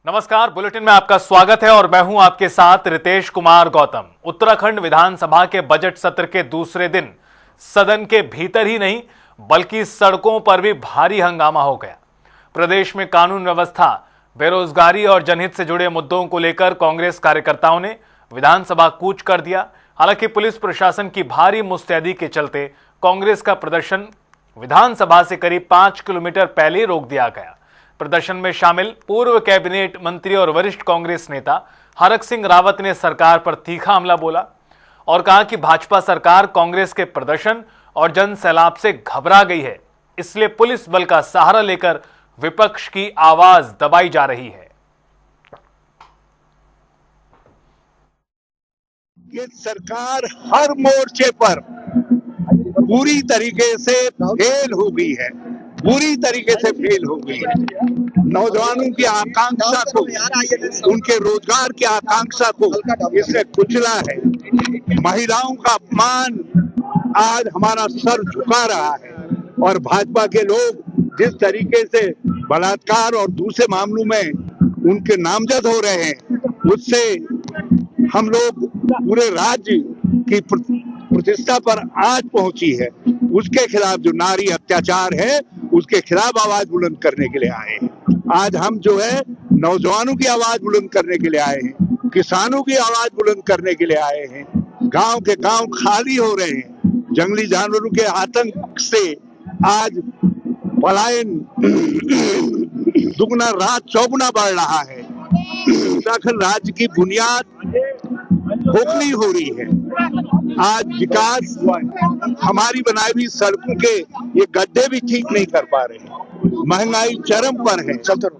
नमस्कार, बुलेटिन में आपका स्वागत है और मैं हूं आपके साथ रितेश कुमार गौतम। उत्तराखंड विधानसभा के बजट सत्र के दूसरे दिन सदन के भीतर ही नहीं बल्कि सड़कों पर भी भारी हंगामा हो गया। प्रदेश में कानून व्यवस्था, बेरोजगारी और जनहित से जुड़े मुद्दों को लेकर कांग्रेस कार्यकर्ताओं ने विधानसभा कूच कर दिया। हालांकि पुलिस प्रशासन की भारी मुस्तैदी के चलते कांग्रेस का प्रदर्शन विधानसभा से करीब 5 किलोमीटर पहले ही रोक दिया गया। प्रदर्शन में शामिल पूर्व कैबिनेट मंत्री और वरिष्ठ कांग्रेस नेता हरक सिंह रावत ने सरकार पर तीखा हमला बोला और कहा कि भाजपा सरकार कांग्रेस के प्रदर्शन और जन सैलाब से घबरा गई है, इसलिए पुलिस बल का सहारा लेकर विपक्ष की आवाज दबाई जा रही है। ये सरकार हर मोर्चे पर पूरी तरीके से फेल हो गई है, पूरी तरीके से फेल हो गई है। नौजवानों की आकांक्षा को, उनके रोजगार की आकांक्षा को इसने कुचला है। महिलाओं का अपमान आज हमारा सर झुका रहा है और भाजपा के लोग जिस तरीके से बलात्कार और दूसरे मामलों में उनके नामजद हो रहे हैं, उससे हम लोग पूरे राज्य की प्रतिष्ठा पर आंच पहुंची है। उसके खिलाफ जो नारी अत्याचार है, उसके खिलाफ आवाज बुलंद करने के लिए आए हैं। आज हम जो है नौजवानों की आवाज बुलंद करने के लिए आए हैं, किसानों की आवाज बुलंद करने के लिए आए हैं। गांव के गांव खाली हो रहे हैं, जंगली जानवरों के आतंक से आज पलायन दुगना रात चौगुना बढ़ रहा है। उत्तराखंड राज्य की बुनियाद खोखली हो रही है। आज विकास हमारी बनाई हुई सड़कों के ये गड्ढे भी ठीक नहीं कर पा रहे। महंगाई चरम पर है,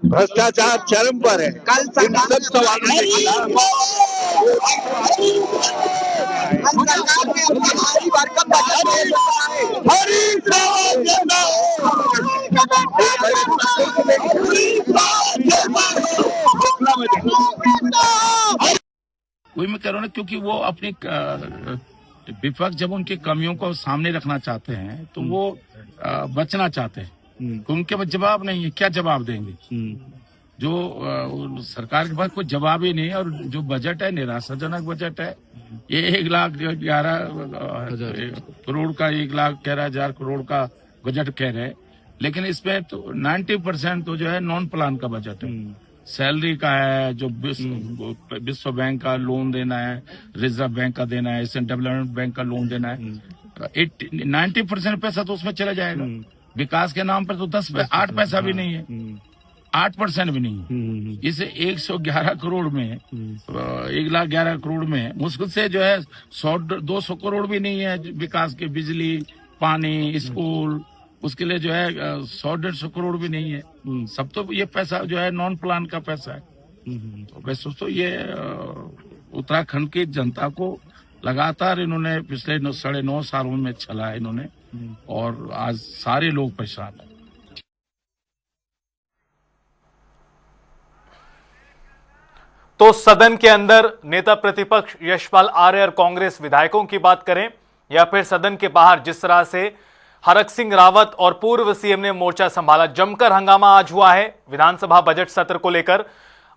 भ्रष्टाचार चरम पर है। इन सब सवालों के खिलाफ वही मैं कह रहा हूँ ना, क्योंकि वो अपनी विपक्ष जब उनकी कमियों को सामने रखना चाहते हैं तो वो बचना चाहते हैं। उनके पास जवाब नहीं है, क्या जवाब देंगे? जो सरकार के पास कोई जवाब ही नहीं है। और जो बजट है निराशाजनक बजट है। ये 1,11,000 करोड़ का 1,11,000 करोड़ का बजट कह रहे हैं, लेकिन इसमें तो 90% तो जो है नॉन प्लान का बजट है। सैलरी का है, जो विश्व बैंक का लोन देना है, रिजर्व बैंक का देना है, एशियन डेवलपमेंट बैंक का लोन देना है। 90% पैसा तो उसमें चला जाएगा। विकास के नाम पर तो 8 पैसा भी नहीं है, 8% भी नहीं है। इसे 111 करोड़ में 1,11,000 करोड़ में मुश्किल से जो है 100-200 करोड़ भी नहीं है विकास के, बिजली, पानी, स्कूल, उसके लिए जो है 100-150 करोड़ भी नहीं है। सब तो ये पैसा जो है नॉन प्लान का पैसा है। तो मैं सोचता हूँ ये उत्तराखंड की जनता को लगातार इन्होंने पिछले 9.5 सालों में चला है इन्होंने, और आज सारे लोग परेशान हैं। तो सदन के अंदर नेता प्रतिपक्ष यशपाल आर्य और कांग्रेस विधायकों की बात करें या फिर सदन के बाहर जिस तरह से हरक सिंह रावत और पूर्व सीएम ने मोर्चा संभाला, जमकर हंगामा आज हुआ है विधानसभा बजट सत्र को लेकर।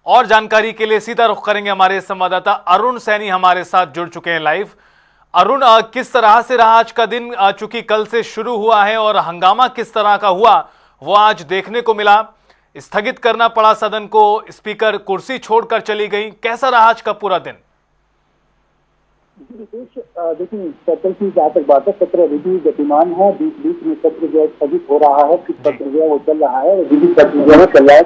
और जानकारी के लिए सीधा रुख करेंगे हमारे संवाददाता अरुण सैनी हमारे साथ जुड़ चुके हैं लाइव। अरुण, किस तरह से रहा आज का दिन? चूंकि कल से शुरू हुआ है और हंगामा किस तरह का हुआ वो आज देखने को मिला। स्थगित करना पड़ा सदन को, स्पीकर कुर्सी छोड़कर चली गई। कैसा रहा आज का पूरा दिन? देखिए, सत्र की जहाँ तक बात है, सत्र अभी भी गतिमान है। बीच बीच में सत्र जो है स्थगित हो रहा है, फिर सत्र जो है वो चल रहा है। अभी भी सत्र जो है चल रहा है।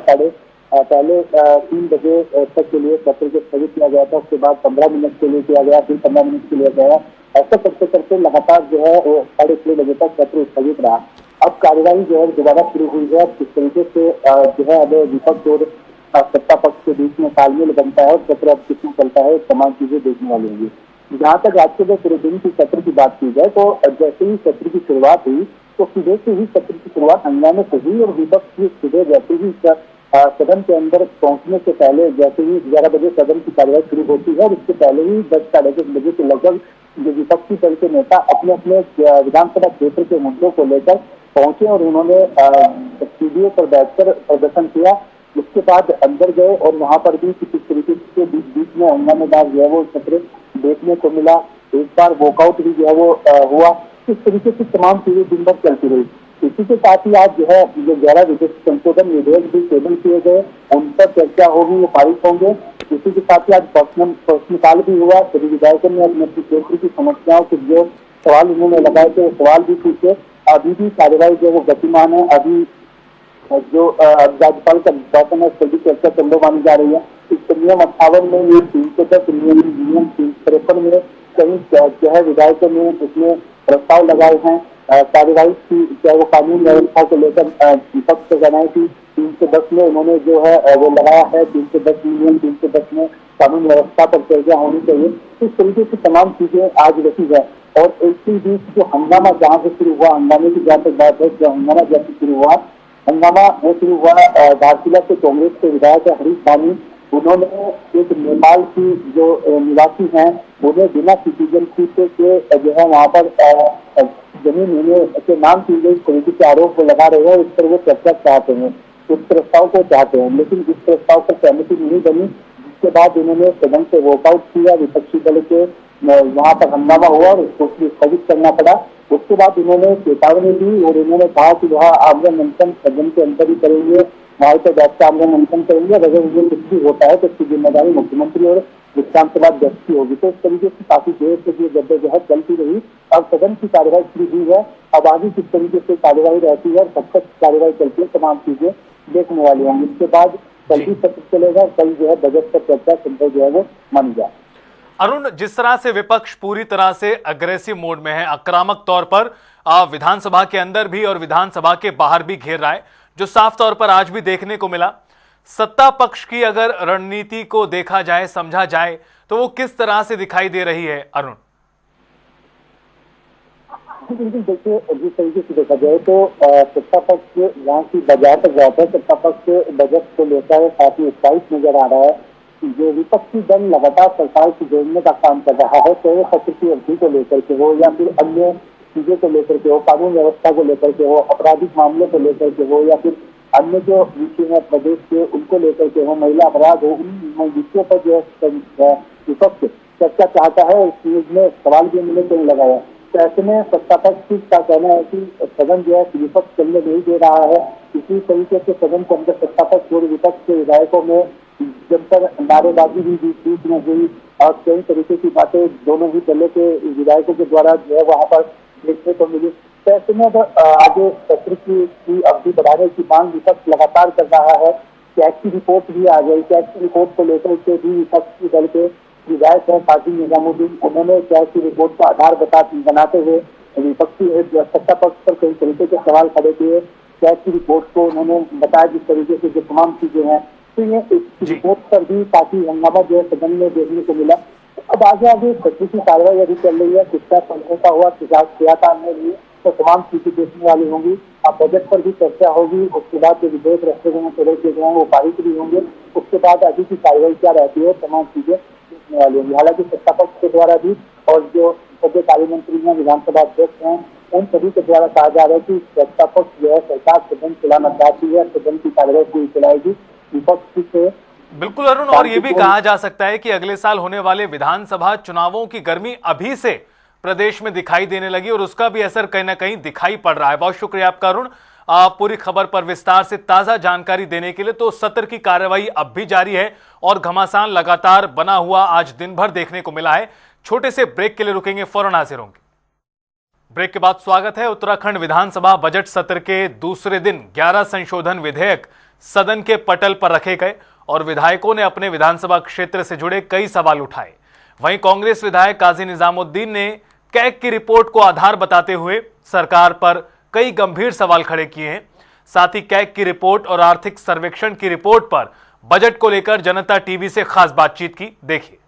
पहले 3 बजे तक के लिए सत्र को स्थगित किया गया था, उसके बाद 15 मिनट के लिए किया गया, फिर 15 मिनट के लिए गया। ऐसा करते करते लगातार जो है वो 6:30 बजे तक सत्र स्थगित रहा। अब कार्यवाही जो है दोबारा शुरू हुई है। किस तरीके से जो है अब विपक्ष और सत्ता पक्ष के बीच में तालमेल बनता है और सत्र अब कितना चलता है, तमाम चीजें देखने वाली होंगी। जहाँ तक आज के पूरे दिन की सत्र की बात की जाए तो जैसे ही सत्र की शुरुआत हुई तो सुबह से ही सत्र की शुरुआत हंगामे से हुई और विपक्ष की सुबह जैसे ही सदन के अंदर पहुंचने से पहले, जैसे ही 11 बजे सदन की कार्यवाही शुरू होती है और इससे पहले ही 10-10:30 बजे के लगभग जो विपक्षी दल के नेता अपने अपने विधानसभा क्षेत्र के मुद्दों को लेकर पहुंचे और उन्होंने स्टूडियो पर बैठकर प्रदर्शन किया। उसके बाद अंदर गए और वहां पर भी किसी तरीके से बीच में हंगामेदार जो है वो सत्र देखने को मिला। एक बार वॉकआउट भी जो है वो हुआ। इस तरीके से तमाम चीजें दिन भर चलती रही। इसी के साथ ही आज जो है जो 11 विधेयक संशोधन विधेयक भी टेबल किए गए, उन पर चर्चा होगी, वो पारित होंगे। इसी के साथ ही आज प्रश्नकाल भी हुआ। सभी विधायकों ने अपने अपने क्षेत्र की समस्याओं के जो सवाल उन्होंने लगाए थे, सवाल भी पूछे। अभी भी कार्यवाही जो वो गतिमान है। अभी जो राज्यपाल का उद्घाटन है, सभी चर्चा संभव मानी जा रही है। इस नियम 58 में, ये 310 नियम 353 में कई जो है विधायकों ने उसमें प्रस्ताव लगाए हैं कार्यवाही की, चाहे वो कानून व्यवस्था को लेकर विपक्ष बनाई थी। 310 में उन्होंने जो है वो लगाया है, 310 नियम 310 में कानून व्यवस्था पर चर्चा होनी चाहिए। इस तरीके से तमाम चीजें आज रखी है। और इसी बीच जो हंगामा जहाँ से शुरू हुआ, हंगामे की जहाँ तक बात है, जो हंगामा जैसे शुरू हुआ, हंगामा वो शुरू हुआ धारचूला से कांग्रेस के विधायक हरीश बानी, उन्होंने एक नेपाल की जो निवासी हैं उन्हें बिना सिटीजनशिप के जो है वहाँ पर जमीन होने के नाम की गई कमेटी के आरोप लगा रहे हैं। इस पर वो चर्चा चाहते हैं, उस प्रस्ताव को चाहते हैं, लेकिन इस प्रस्ताव पर सहमति नहीं बनी, जिसके बाद उन्होंने सदन से वॉकआउट किया। विपक्षी दल के वहाँ पर हंगामा हुआ और उसको स्थगित करना पड़ा। उसके बाद उन्होंने चेतावनी दी और उन्होंने कहा कि वहाँ आमरण अनशन सदन के अंदर ही करेंगे, वहाँ पर बैठ आमरण अनशन करेंगे। अगर उन्हें कुछ भी होता है तो उसकी जिम्मेदारी मुख्यमंत्री और विधानसभा अध्यक्ष की होगी। तो इस तरीके से काफी देर से ये जद्दोजहद चलती रही। अब सदन की कार्यवाही शुरू हुई है। अब आगे किस तरीके से कार्यवाही रहती है और कब तक कार्यवाही चलती है, तमाम चीजें देखने वाली होंगी। इसके बाद कल भी सत्र चलेगा। कल जो है बजट पर चर्चा संभव जो है वो मानी जाए। अरुण, जिस तरह से विपक्ष पूरी तरह से अग्रेसिव मोड में है, आक्रामक तौर पर विधानसभा के अंदर भी और विधानसभा के बाहर भी घेर रहा है, जो साफ तौर पर आज भी देखने को मिला। सत्ता पक्ष की अगर रणनीति को देखा जाए, समझा जाए, तो वो किस तरह से दिखाई दे रही है अरुण? देखिए, जिस तरीके से देखा जाए तो सत्ता पक्ष यहाँ की बाजार तक जाता है। सत्ता पक्ष बजट को लेकर काफी उत्साहित नजर आ रहा है। जो विपक्षी दल लगातार सरकार की जोड़ने का काम कर रहा है, तो वो सत्र की अवधि को लेकर के हो या फिर अन्य चीजों को लेकर के हो, कानून व्यवस्था को लेकर के हो, आपराधिक मामले को लेकर के हो, या फिर अन्य जो विषय है प्रदेश के उनको लेकर के हो, महिला अपराध हो, उन विषयों पर जो है विपक्ष चर्चा चाहता है। इस चीज में सवाल भी उन्होंने कहीं लगाया। तो ऐसे में सत्ता पक्ष का कहना है कि सदन जो है विपक्ष चलने नहीं दे रहा है। इसी तरीके से सदन के अंदर सत्ता पक्ष और विपक्ष के विधायकों में जमकर नारेबाजी भी बीच में हुई और कई तरीके की बातें दोनों ही दलों के विधायकों के द्वारा जो है वहाँ पर देखने को मिली। तो ऐसे में आगे सत्र की अवधि बढ़ाने की मांग विपक्ष लगातार कर रहा है। कैग की रिपोर्ट भी आ गई। कैग की रिपोर्ट को लेकर के भी विपक्षी दल के विधायक है काजी निजामुद्दीन, उन्होंने कैग की रिपोर्ट का आधार बनाते हुए विपक्षी सत्ता पक्ष पर कई तरीके के सवाल खड़े किए। कैग की रिपोर्ट को उन्होंने बताया जिस तरीके से जो तमाम चीजें हैं, तो ये इस रिपोर्ट पर भी काफी हंगामा जो है सदन में देखने को मिला। अब आगे सत्र की कार्रवाई अभी चल रही है। किसका समझौता हुआ, क्या काम नहीं, तो तमाम चीजें देखने वाली होंगी। अब बजट पर भी चर्चा होगी। उसके बाद जो विधेयक रखे गए टेबल किए गए हैं वो पारित भी होंगे। उसके बाद अभी की कार्रवाई क्या रहती है, तमाम चीजें देखने वाली होंगी। हालांकि सत्ता पक्ष के द्वारा भी और जो सभी कार्य मंत्री हैं, विधानसभा अध्यक्ष हैं, उन सभी के द्वारा कहा जा रहा है कि सत्ता पक्ष जो है सरकार सदन चलाना चाहती है, सदन की कार्रवाई पूरी चलाएगी। विपक्ष से बिल्कुल अरुण, और ये भी कहा जा सकता है कि अगले साल होने वाले विधानसभा चुनावों की गर्मी अभी से प्रदेश में दिखाई देने लगी और उसका भी असर कहीं ना कहीं दिखाई पड़ रहा है। बहुत शुक्रिया आपका अरुण, पूरी खबर पर विस्तार से ताजा जानकारी देने के लिए। तो सत्र की कार्यवाही अब भी जारी है और घमासान लगातार बना हुआ आज दिन भर देखने को मिला है। छोटे से ब्रेक के लिए रुकेंगे, फौरन हाजिर होंगे। ब्रेक के बाद स्वागत है। उत्तराखंड विधानसभा बजट सत्र के दूसरे दिन 11 संशोधन विधेयक सदन के पटल पर रखे गए और विधायकों ने अपने विधानसभा क्षेत्र से जुड़े कई सवाल उठाए। वहीं कांग्रेस विधायक काजी निजामुद्दीन ने कैग की रिपोर्ट को आधार बताते हुए सरकार पर कई गंभीर सवाल खड़े किए हैं। साथ ही कैग की रिपोर्ट और आर्थिक सर्वेक्षण की रिपोर्ट पर बजट को लेकर जनता टीवी से खास बातचीत की, देखिए।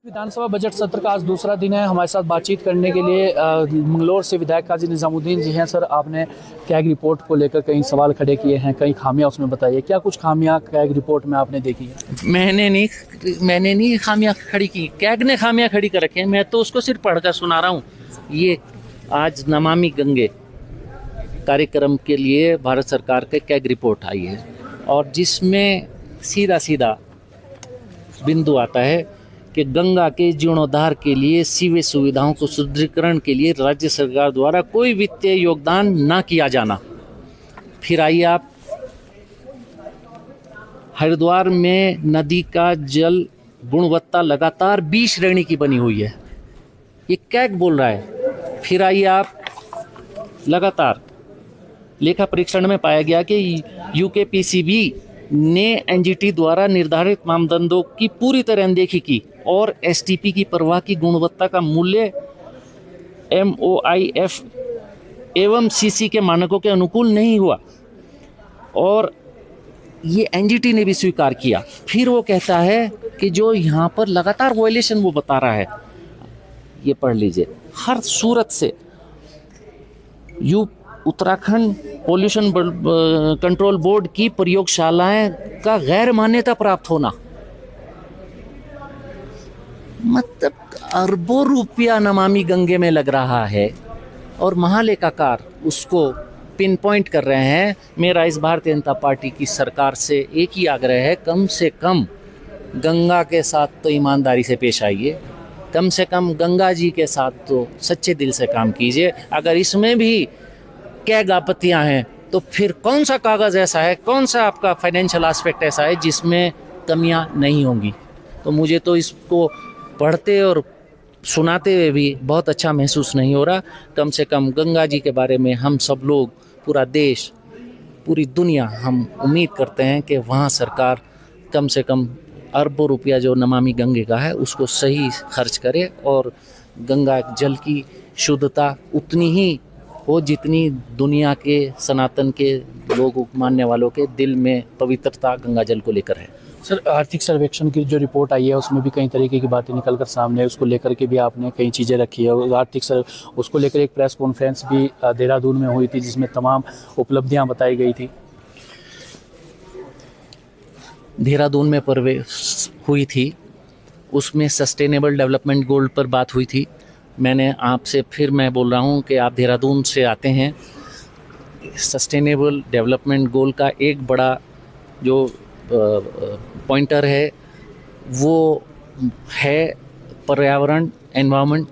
विधानसभा बजट सत्र का आज दूसरा दिन है। हमारे साथ बातचीत करने के लिए मंगलौर से विधायक काजी निजामुद्दीन जी हैं। सर, आपने कैग रिपोर्ट को लेकर कई सवाल खड़े किए हैं, कई खामियां उसमें बताइए। क्या कुछ खामियां कैग रिपोर्ट में आपने देखी है? मैंने नहीं खामियां खड़ी की, कैग ने खामियां खड़ी कर रखी हैं। मैं तो उसको सिर्फ पढ़कर सुना रहा हूँ। ये आज नमामि गंगे कार्यक्रम के लिए भारत सरकार के कैग रिपोर्ट आई है। और जिसमें सीधा सीधा बिंदु आता है कि गंगा के जीर्णोद्धार के लिए सीवेज सुविधाओं को सुदृढ़ीकरण के लिए राज्य सरकार द्वारा कोई वित्तीय योगदान ना किया जाना। फिर आइए आप, हरिद्वार में नदी का जल गुणवत्ता लगातार 20 श्रेणी की बनी हुई है, ये कैग बोल रहा है। फिर आइए आप, लगातार लेखा परीक्षण में पाया गया कि यूकेपीसीबी ने एनजीटी द्वारा निर्धारित मानदंडों की पूरी तरह अनदेखी की और एसटीपी की प्रवाह की गुणवत्ता का मूल्य एमओआईएफ एवं सीसी के मानकों के अनुकूल नहीं हुआ, और ये एनजीटी ने भी स्वीकार किया। फिर वो कहता है कि जो यहाँ पर लगातार वायलेशन वो बता रहा है, ये पढ़ लीजिए, हर सूरत से उत्तराखंड पोल्यूशन कंट्रोल बोर्ड की प्रयोगशालाएं का गैर मान्यता प्राप्त होना, मतलब अरबों रुपया नमामि गंगे में लग रहा है और महालेखाकार उसको पिन पॉइंट कर रहे हैं। मेरा इस भारतीय जनता पार्टी की सरकार से एक ही आग्रह है, कम से कम गंगा के साथ तो ईमानदारी से पेश आइए, कम से कम गंगा जी के साथ तो सच्चे दिल से काम कीजिए। अगर इसमें भी कैग आपत्तियाँ हैं तो फिर कौन सा कागज़ ऐसा है, कौन सा आपका फाइनेंशियल एस्पेक्ट ऐसा है जिसमें कमियां नहीं होंगी। तो मुझे तो इसको पढ़ते और सुनाते हुए भी बहुत अच्छा महसूस नहीं हो रहा। कम से कम गंगा जी के बारे में हम सब लोग, पूरा देश, पूरी दुनिया, हम उम्मीद करते हैं कि वहाँ सरकार कम से कम अरबों रुपया जो नमामि गंगे का है उसको सही खर्च करे और गंगा जल की शुद्धता उतनी ही हो जितनी दुनिया के सनातन के लोग मानने वालों के दिल में पवित्रता गंगा जल को लेकर है। सर, आर्थिक सर्वेक्षण की जो रिपोर्ट आई है उसमें भी कई तरीके की बातें निकल कर सामने है, उसको लेकर के भी आपने कई चीज़ें रखी है। उसको लेकर एक प्रेस कॉन्फ्रेंस भी देहरादून में हुई थी जिसमें तमाम उपलब्धियां बताई गई थी। देहरादून में प्रवेश हुई थी, उसमें सस्टेनेबल डेवलपमेंट गोल पर बात हुई थी। मैंने आपसे फिर मैं बोल रहा हूँ कि आप देहरादून से आते हैं, सस्टेनेबल डेवलपमेंट गोल का एक बड़ा जो पॉइंटर है वो है पर्यावरण, एनवायरनमेंट।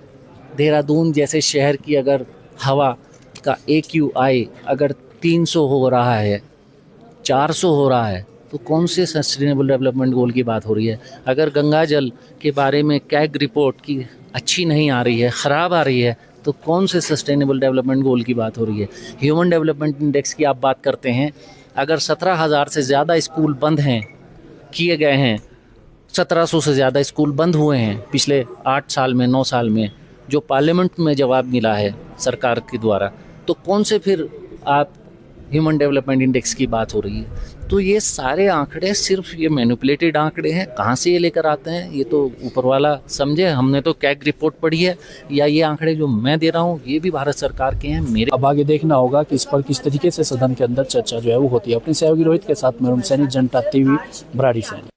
देहरादून जैसे शहर की अगर हवा का AQI अगर 300 हो रहा है, 400 हो रहा है, तो कौन से सस्टेनेबल डेवलपमेंट गोल की बात हो रही है। अगर गंगा जल के बारे में कैग रिपोर्ट की अच्छी नहीं आ रही है, ख़राब आ रही है, तो कौन से सस्टेनेबल डेवलपमेंट गोल की बात हो रही है। ह्यूमन डेवलपमेंट इंडेक्स की आप बात करते हैं, अगर 17,000 से ज़्यादा स्कूल बंद हैं, किए गए हैं, 1700 से ज़्यादा स्कूल बंद हुए हैं पिछले 8 साल में, 9 साल में, जो पार्लियामेंट में जवाब मिला है सरकार के द्वारा, तो कौन से फिर आप ह्यूमन डेवलपमेंट इंडेक्स की बात हो रही है। तो ये सारे आंकड़े सिर्फ ये मैनिपुलेटेड आंकड़े हैं, कहाँ से ये लेकर आते हैं ये तो ऊपर वाला समझे। हमने तो कैग रिपोर्ट पढ़ी है, या ये आंकड़े जो मैं दे रहा हूँ ये भी भारत सरकार के हैं। मेरे अब आगे देखना होगा कि इस पर किस तरीके से सदन के अंदर चर्चा जो है वो होती है। अपने सहयोगी रोहित के साथ मैं सैनिक जनता TV बराड़ी सैनिक।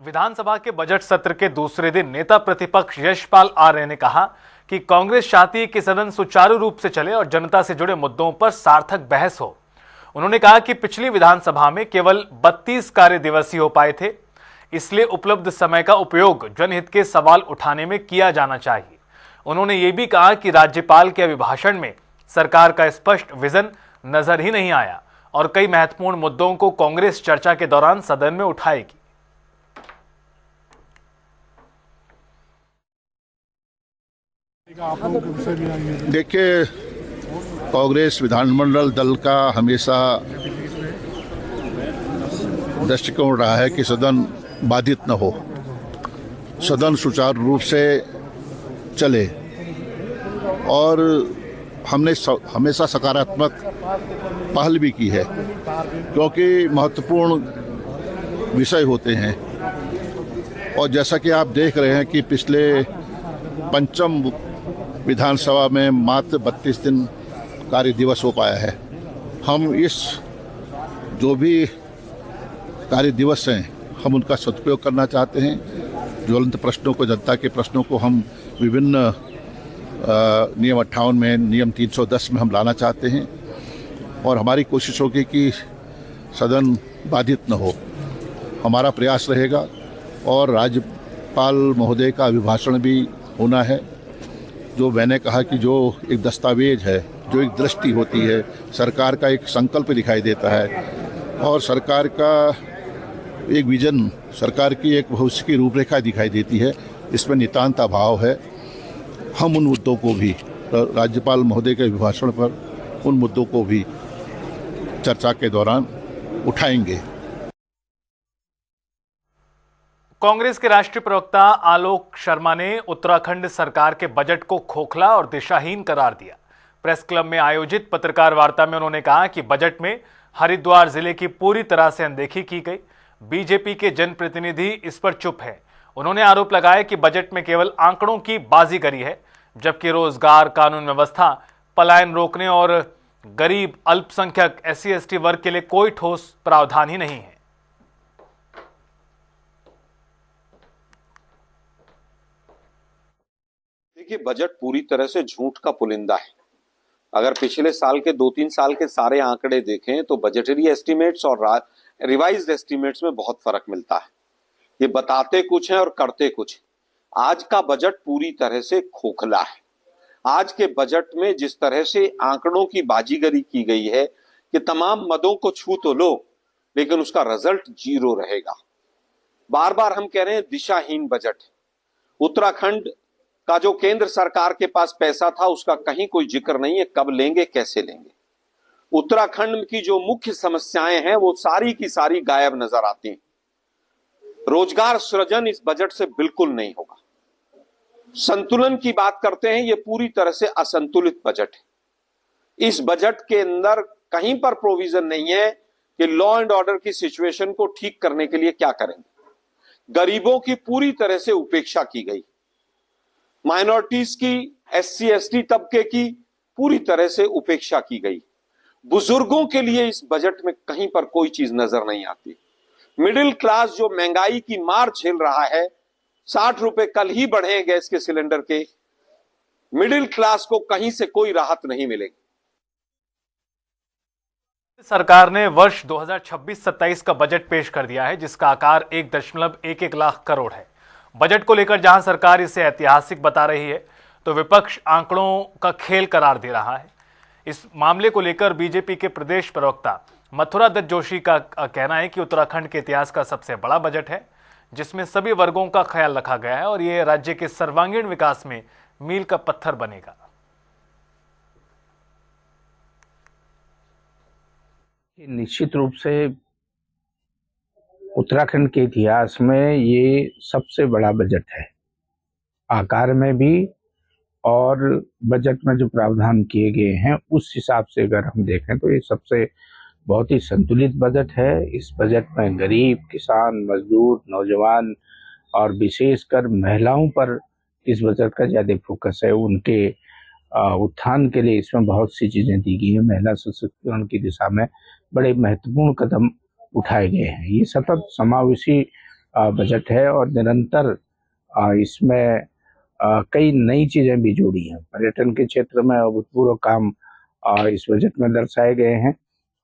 विधानसभा के बजट सत्र के दूसरे दिन नेता प्रतिपक्ष यशपाल आर्य ने कहा कि कांग्रेस चाहती है कि सदन सुचारू रूप से चले और जनता से जुड़े मुद्दों पर सार्थक बहस हो। उन्होंने कहा कि पिछली विधानसभा में केवल 32 कार्य दिवस ही हो पाए थे, इसलिए उपलब्ध समय का उपयोग जनहित के सवाल उठाने में किया जाना चाहिए। उन्होंने ये भी कहा कि राज्यपाल के अभिभाषण में सरकार का स्पष्ट विजन नजर ही नहीं आया और कई महत्वपूर्ण मुद्दों को कांग्रेस चर्चा के दौरान सदन में उठाएगी। देखिए, कांग्रेस विधानमंडल दल का हमेशा दृष्टिकोण रहा है कि सदन बाधित न हो, सदन सुचारू रूप से चले, और हमने हमेशा सकारात्मक पहल भी की है क्योंकि महत्वपूर्ण विषय होते हैं। और जैसा कि आप देख रहे हैं कि पिछले पंचम विधानसभा में मात्र 32 दिन कार्य दिवस हो पाया है। हम इस जो भी कार्य दिवस हैं हम उनका सदुपयोग करना चाहते हैं। ज्वलंत प्रश्नों को, जनता के प्रश्नों को हम विभिन्न नियम 58 में, नियम 310 में हम लाना चाहते हैं और हमारी कोशिश होगी कि सदन बाधित न हो। हमारा प्रयास रहेगा और राज्यपाल महोदय का अभिभाषण भी होना है। जो मैंने कहा कि जो एक दस्तावेज है, जो एक दृष्टि होती है, सरकार का एक संकल्प दिखाई देता है और सरकार का एक विजन, सरकार की एक भविष्य की रूपरेखा दिखाई देती है, इसमें नितांत अभाव है। हम उन मुद्दों को भी राज्यपाल महोदय के अभिभाषण पर उन मुद्दों को भी चर्चा के दौरान उठाएंगे। कांग्रेस के राष्ट्रीय प्रवक्ता आलोक शर्मा ने उत्तराखंड सरकार के बजट को खोखला और दिशाहीन करार दिया। प्रेस क्लब में आयोजित पत्रकार वार्ता में उन्होंने कहा कि बजट में हरिद्वार जिले की पूरी तरह से अनदेखी की गई। बीजेपी के जनप्रतिनिधि इस पर चुप है। उन्होंने आरोप लगाया कि बजट में केवल आंकड़ों की बाजीगरी है, जबकि रोजगार, कानून व्यवस्था, पलायन रोकने और गरीब, अल्पसंख्यक, SC/ST वर्ग के लिए कोई ठोस प्रावधान ही नहीं है। देखिए, बजट पूरी तरह से झूठ का पुलिंदा है। अगर पिछले साल के 2-3 साल के सारे आंकड़े देखें तो बजटरी एस्टीमेट्स और रिवाइज्ड एस्टीमेट्स में बहुत फर्क मिलता है। ये बताते कुछ हैं और करते कुछ। आज का बजट पूरी तरह से खोखला है। आज के बजट में जिस तरह से आंकड़ों की बाजीगरी की गई है कि तमाम मदों को छू तो लो, लेकिन उसका रिजल्ट 0 रहेगा। बार बार हम कह रहे हैं दिशाहीन बजट। उत्तराखंड का जो केंद्र सरकार के पास पैसा था उसका कहीं कोई जिक्र नहीं है, कब लेंगे, कैसे लेंगे। उत्तराखंड की जो मुख्य समस्याएं हैं वो सारी की सारी गायब नजर आती हैं। रोजगार सृजन इस बजट से बिल्कुल नहीं होगा। संतुलन की बात करते हैं, ये पूरी तरह से असंतुलित बजट है। इस बजट के अंदर कहीं पर प्रोविजन नहीं है कि लॉ एंड ऑर्डर की सिचुएशन को ठीक करने के लिए क्या करेंगे। गरीबों की पूरी तरह से उपेक्षा की गई, माइनॉरिटीज की, SC/ST तबके की पूरी तरह से उपेक्षा की गई। बुजुर्गों के लिए इस बजट में कहीं पर कोई चीज नजर नहीं आती। मिडिल क्लास जो महंगाई की मार झेल रहा है, 60 रुपए कल ही बढ़े गैस के सिलेंडर के, मिडिल क्लास को कहीं से कोई राहत नहीं मिलेगी। सरकार ने वर्ष 2026-27 का बजट पेश कर दिया है, जिसका आकार 1.11 लाख करोड़ है। बजट को लेकर जहां सरकार इसे ऐतिहासिक बता रही है, तो विपक्ष आंकड़ों का खेल करार दे रहा है। इस मामले को लेकर बीजेपी के प्रदेश प्रवक्ता मथुरा दत्त जोशी का कहना है कि उत्तराखंड के इतिहास का सबसे बड़ा बजट है, जिसमें सभी वर्गों का ख्याल रखा गया है और यह राज्य के सर्वांगीण विकास में मील का पत्थर बनेगा। निश्चित रूप से उत्तराखंड के इतिहास में ये सबसे बड़ा बजट है, आकार में भी और बजट में जो प्रावधान किए गए हैं उस हिसाब से अगर हम देखें तो ये सबसे बहुत ही संतुलित बजट है। इस बजट में गरीब, किसान, मजदूर, नौजवान और विशेषकर महिलाओं पर इस बजट का ज़्यादा फोकस है। उनके उत्थान के लिए इसमें बहुत सी चीज़ें दी गई हैं। महिला सशक्तिकरण की दिशा में बड़े महत्वपूर्ण कदम उठाए गए हैं। ये सतत समावेशी बजट है और निरंतर इसमें कई नई चीज़ें भी जुड़ी हैं। पर्यटन के क्षेत्र में अभूतपूर्व काम इस बजट में दर्शाए गए हैं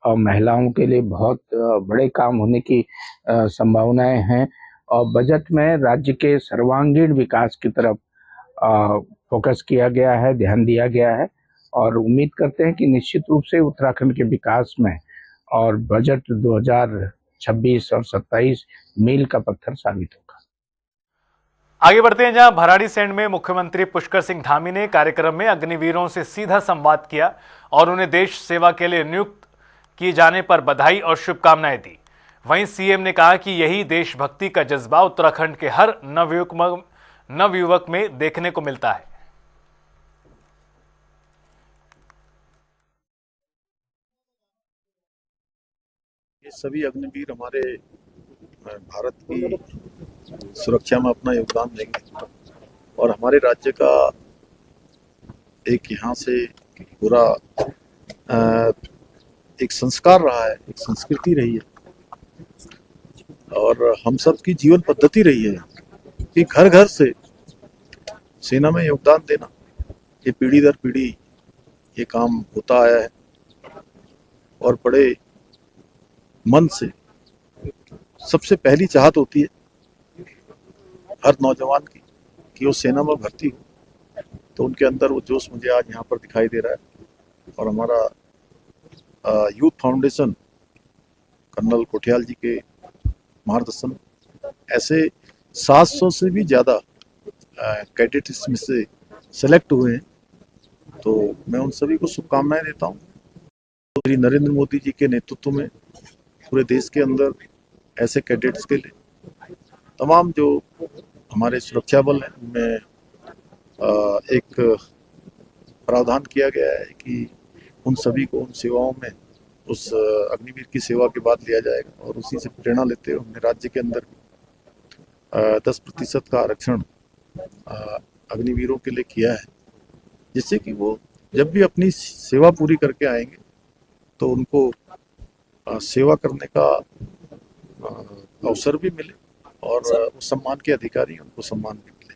और महिलाओं के लिए बहुत बड़े काम होने की संभावनाएं हैं और बजट में राज्य के सर्वांगीण विकास की तरफ फोकस किया गया है, ध्यान दिया गया है और उम्मीद करते हैं कि निश्चित रूप से उत्तराखंड के विकास में और बजट 2026 और 27 मील का पत्थर साबित होगा। आगे बढ़ते हैं, जहां भराड़ीसैंण में मुख्यमंत्री पुष्कर सिंह धामी ने कार्यक्रम में अग्निवीरों से सीधा संवाद किया और उन्हें देश सेवा के लिए नियुक्त किए जाने पर बधाई और शुभकामनाएं दी। वहीं सीएम ने कहा कि यही देशभक्ति का जज्बा उत्तराखंड के हर नवयुवक में देखने को मिलता है। ये सभी अग्निवीर हमारे भारत की सुरक्षा में अपना योगदान देंगे और हमारे राज्य का एक यहाँ से पूरा एक संस्कार रहा है, एक संस्कृति रही है और हम सब की जीवन पद्धति रही है कि घर घर से सेना में योगदान देना। ये पीढ़ी दर पीढ़ी ये काम होता आया है और बड़े मन से सबसे पहली चाहत होती है हर नौजवान की कि वो सेना में भर्ती हो, तो उनके अंदर वो जोश मुझे आज यहाँ पर दिखाई दे रहा है। और हमारा यूथ फाउंडेशन कर्नल कोठियाल जी के मार्गदर्शन ऐसे 700 से भी ज़्यादा कैडेट इसमें से सेलेक्ट हुए हैं, तो मैं उन सभी को शुभकामनाएं देता हूँ। श्री नरेंद्र मोदी जी के नेतृत्व में पूरे देश के अंदर ऐसे कैडेट्स के लिए तमाम जो हमारे सुरक्षा बल हैं उनमें एक प्रावधान किया गया है कि उन सभी को उन सेवाओं में उस अग्निवीर की सेवा के बाद लिया जाएगा। और उसी से प्रेरणा लेते हुए हमने राज्य के अंदर 10% का आरक्षण अग्निवीरों के लिए किया है, जिससे कि वो जब भी अपनी सेवा पूरी करके आएंगे तो उनको सेवा करने का अवसर भी मिले और उस सम्मान के अधिकारी उनको सम्मान भी मिले।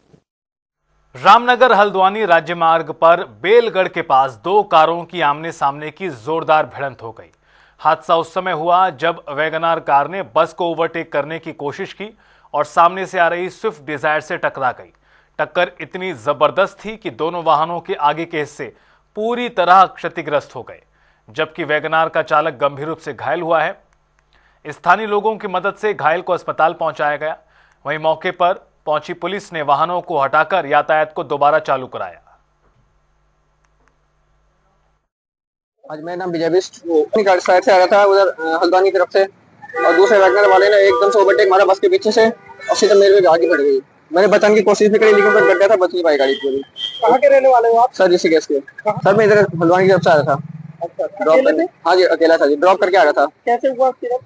रामनगर हल्द्वानी राज्य मार्ग पर बेलगढ़ के पास दो कारों की आमने सामने की जोरदार भिड़ंत हो गई। हादसा उस समय हुआ जब वैगनार कार ने बस को ओवरटेक करने की कोशिश की और सामने से आ रही स्विफ्ट डिजायर से टकरा गई। टक्कर इतनी जबरदस्त थी कि दोनों वाहनों के आगे के हिस्से पूरी तरह क्षतिग्रस्त हो गए, जबकि वैगनार का चालक गंभीर रूप से घायल हुआ है। स्थानीय लोगों की मदद से घायल को अस्पताल पहुंचाया गया। वहीं मौके पर पहुंची पुलिस ने वाहनों को हटाकर यातायात को दोबारा चालू कराया। आज मेरा नाम विजय बिष्ट, अपनी गाड़ी साइड से आ रहा था उधर हल्द्वानी की तरफ से, और दूसरे वैगनर वाले ने एकदम से ओवरटेक मारा बस के पीछे से और सीधा मेरे पे आगे बढ़ गई। मैंने बचाने की कोशिश भी करी लेकिन तो गड्ढा था, बच नहीं पाई गाड़ी पूरी। कहाँ के रहने वाले हो आप? सर ऋषिकेश के। सर मैं इधर हल्द्वानी की तरफ से आ रहा था। ड्रॉप करने? हाँ जी अकेला था जी, ड्रॉप करके आ रहा था। कैसे हुआ एक्सीडेंट?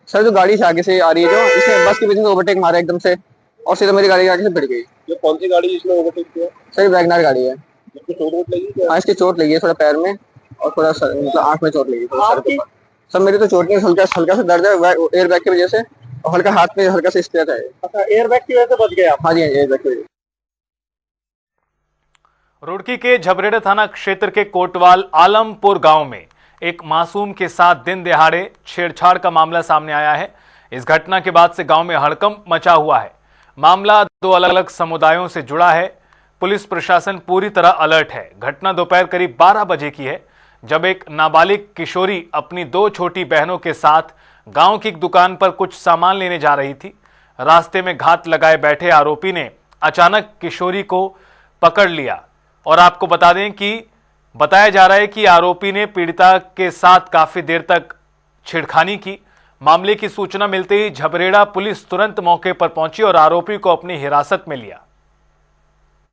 सर जो गाड़ी से आगे से आ रही है जो इसने बस के पीछे से ओवरटेक मारा एकदम से और सीधा मेरी गाड़ी आगे से भिड़ गई। ये कौन सी गाड़ी जिसने ओवरटेक किया? सर वैगनर गाड़ी है। चोट लगी? हाँ इसकी चोट लगी है थोड़ा पैर में और थोड़ा मतलब आंख में चोट लगी है। सर मेरी तो चोट नहीं, हल्का सा दर्द है एयर बैग की वजह से और हल्का हाथ में हल्का सा स्क्रैच है। अच्छा एयर बैग की वजह से बच गए आप? हाँ जी एयर बैग की वजह। रुड़की के झबरेड़ा थाना क्षेत्र के कोटवाल आलमपुर गांव में एक मासूम के साथ दिन दिहाड़े छेड़छाड़ का मामला सामने आया है। इस घटना के बाद से गांव में हड़कंप मचा हुआ है। मामला दो अलग अलग समुदायों से जुड़ा है। पुलिस प्रशासन पूरी तरह अलर्ट है। घटना दोपहर करीब 12 बजे की है, जब एक नाबालिग किशोरी अपनी दो छोटी बहनों के साथ गांव की एक दुकान पर कुछ सामान लेने जा रही थी। रास्ते में घात लगाए बैठे आरोपी ने अचानक किशोरी को पकड़ लिया और आपको बता दें कि बताया जा रहा है कि आरोपी ने पीड़िता के साथ काफी देर तक छेड़खानी की। मामले की सूचना मिलते ही झबरेड़ा पुलिस तुरंत मौके पर पहुंची और आरोपी को अपनी हिरासत में लिया।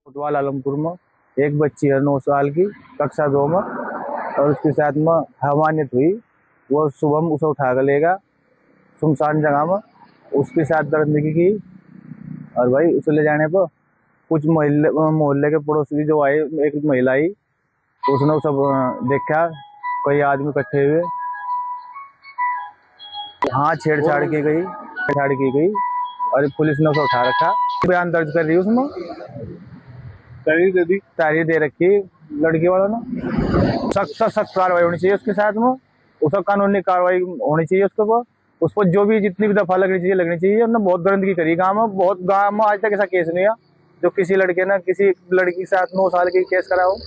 कोतवाल आलमपुर में एक बच्ची है 9 साल की, कक्षा 2 में, और उसके साथ में हमानियत हुई। वो सुबह उसे उठा कर लेगा सुनसान जगह में, उसके साथ दरिंदगी की और भाई उसे ले जाने पर कुछ मोहल्ले के पड़ोसी जो आए, एक महिला आई, उसने सब देखा कई आदमी इकट्ठे हुए। हाँ छेड़छाड़ की गई और पुलिस ने उसे उठा रखा। बयान दर्ज कर रही है, उसमें तारीख दे रखी लड़की वालों ने। सख्त कार्रवाई होनी चाहिए उसके साथ में, उसका कानूनी कार्रवाई होनी चाहिए उसके ऊपर। उस पर जो भी जितनी भी दफा लगनी चाहिए। उन्होंने बहुत गंदगी करी गाँव में आज तक ऐसा केस नहीं है जो किसी लड़के ने किसी लड़की के साथ 9 साल की केस करा हो।